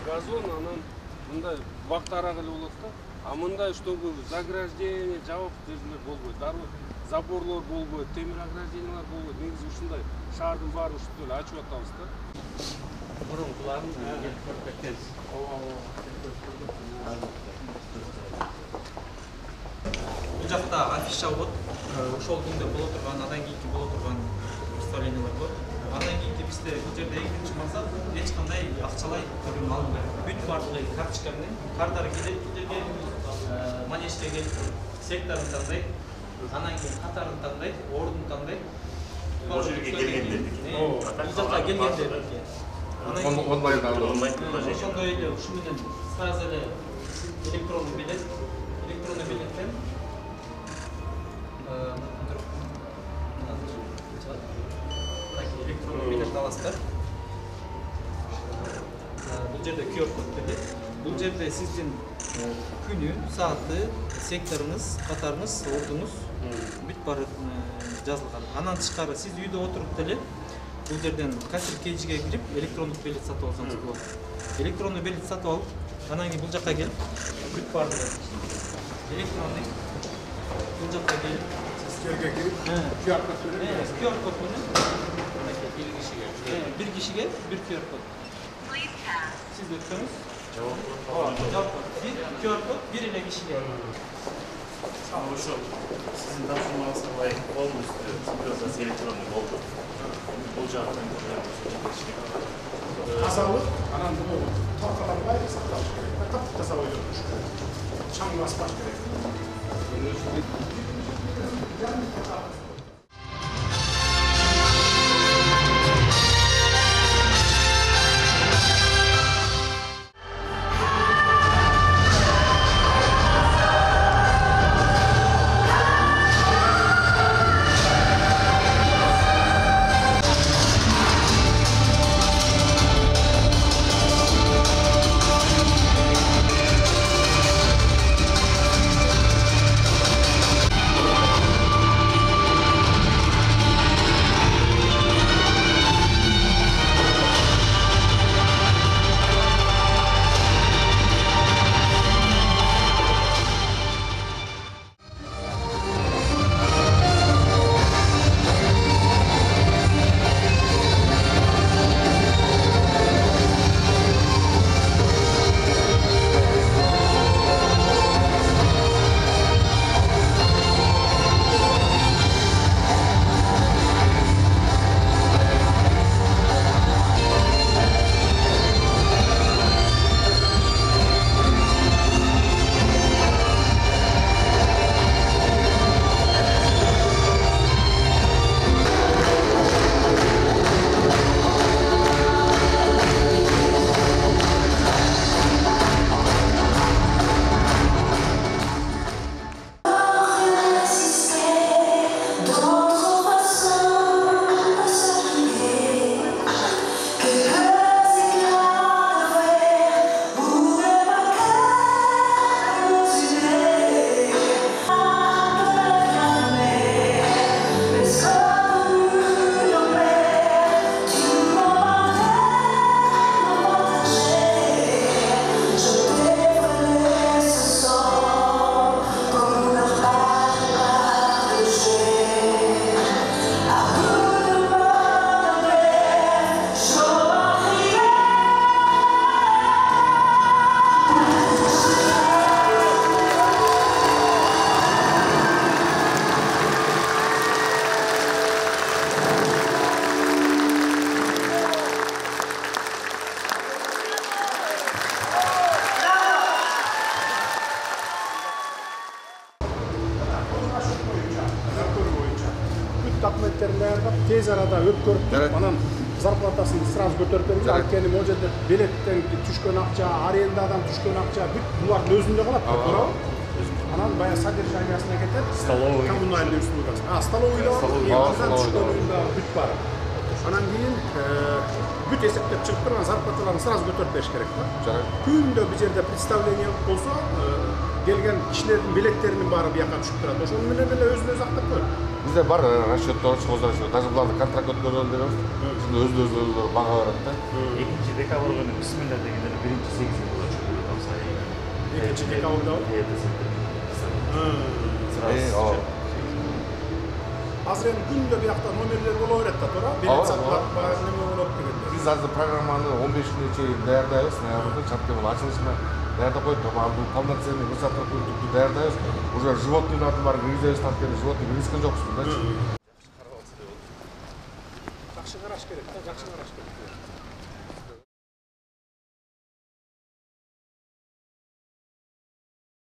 газон, анан мындай бактарак эле болот да. А мындай чтобы заграждение, жабык жердер болбойт. Заборлор болбойт, темир ограждениялар болбойт. Негизи ушундай шаардын баары ушинтип эле ачып атабыз да. Бурункуларын келип көрүп кеткенбиз. Бул жакта афиша болот. Ошол күндө боло турган, андан кийинки боло турган представлениялар бар. Андан кийинки бизде бул жерде экинчи максат эч кандай акчалай төлөм алынбайт. Бүт баардыгы карточка менен, кардары келеттерге манежге келип секторун тандайт, андан кийин катарын тандайт, ордун тандайт. Бул жерге келгендердики. Бул жакка келгендердики. Онлайн ошондой эле ушу менен сразу эле электрондук билеттен электрондук билет аласыздар. Бул жерде QR код берилет. Бул жерде сиздин күнү, сааты, секторуңуз, катарыңыз, ордуңуз бүт баары жазылган. Андан тышкары сиз үйдө отуруп деле бул жерден кассир кейжиге кирип электрондук билет сатып алсаңыз болот. Электрондук билет сатып алып, анан кийин бул жакка келип, бүт баардыгы электрондук бул жакка келип, сиз жерге кирип, QR код берип, QR код менен бир кишиге бир QR код. Сиз өтсөңүз, жок. Бир QR код бир эле кишиге. Ошо сиздин тапшырмаңызга ылайык полностью симбиоз электрондук болду. Бул жактан тазалык, анан бул таркаланбай сакталыш керек. Катып таза ойлоп туруш керек. Чаң баспаш керек. Документтерин даярдап, тез арада өткөрүп, анан зарплатасын сразу көтөрүп берип, анткени могу жерде билеттен түшкөн акча, арендадан түшкөн акча бүт булардын өзүндө калат, туурабы? Анан баягы содержаниясына кетет, столовый, коммунальный услугасы. Столовый да бар, андан түшкөнүн да бүт бар. Анан кийин бүт эсептеп чыгып турган зарплаталарын сразу көтөрүп бериш керек да. Күндө бул жерде представление болсо, келген кишилердин билеттеринин баары бияка түшүп турат. Ошону менен эле өзүн өзү актап коет. Бизде бар расчеттор чыгып даже буларды контракт өткөрөлү деп атабыз. Шуну өздөрү бага берет да. 2 декабрь күнү бисмилла дегендер 1-8 болот. Экинчи декабрда. Ооба. Азыр эми күндө биякта номерлер боло берет да, туура? Билет сатылат, баягы неме болот дегенде. Биз азыр программаны 15-күнө чейин даярдайбыз. Ноябрда чарткемин ачылышына даярдап коюп, бул полноценный высотный пунктты даярдайбыз. Уже животныйлардын баарын киргизебиз, анткени животный киргизген жокпуз да. Жакшы караш керек да, жакшы караш керек.